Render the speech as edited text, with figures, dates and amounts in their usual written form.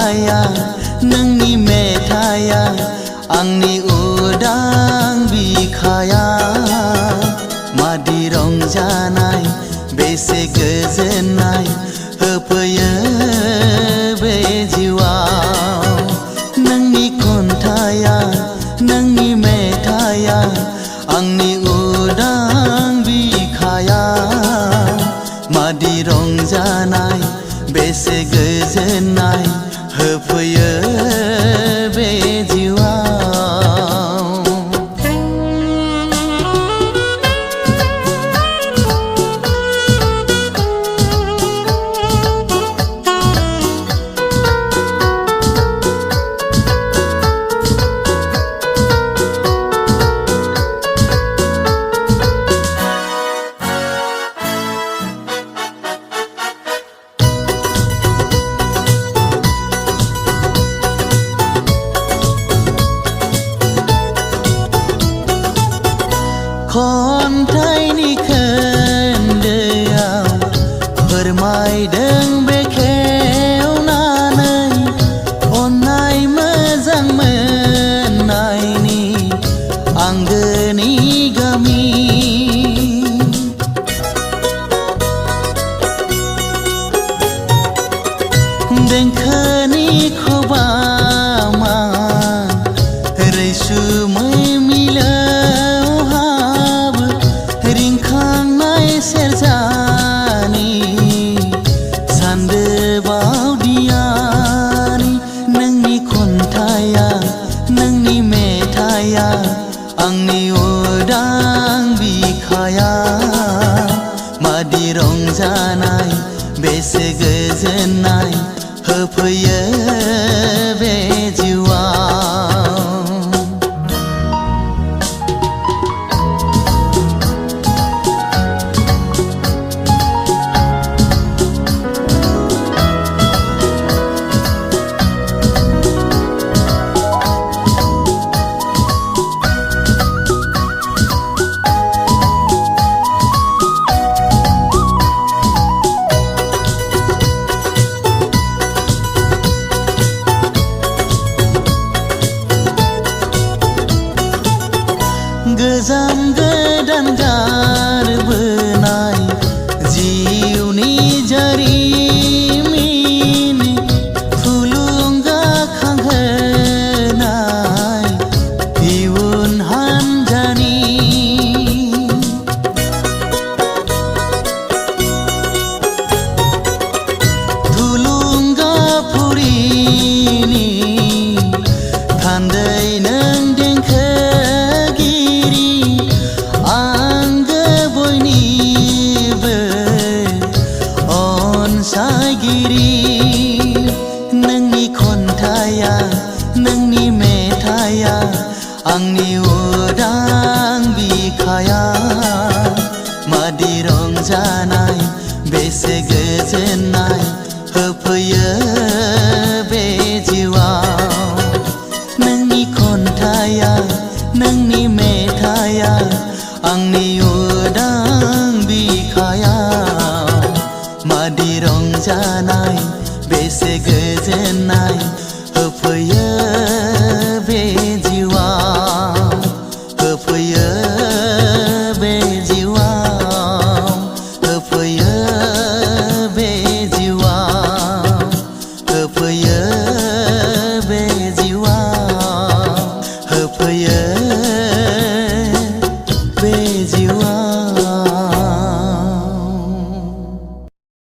खन्थाया नोंनि मेथाया आंनि उदां बिखाया मादि रंजानाय बेसे गोजोननाय होफैयो बे जिउआव नोंनि खन्थाया नोंनि मेथाया आंनि उदां बिखाया मादि रंजानाय बेसे गोजोननाय होफैयो बे जिउआव खन्थाइनि खोन्दोआव फोरमायदों बेखेवनानै अननाय मोजां मोननायनि आंगोनि गामि देंखोनि खबामा रैसुमै सेरजानि सान्दोबाव दियानि नोंनि खन्थाया नोंनि मेथाया आंनि उदां बिखाया मादि रंजानाय बेसे गोजोननाय होफैयो बे जिउआव गोजाम गोदान गारबोनाय जिउनि जारिमिन थुलुंगाखांहोनाय इयुन हान्जानि थुलुंगाफुरिनि थान्दै नों देंखो नोंनि खन्थाया नोंनि मेथाया आंनि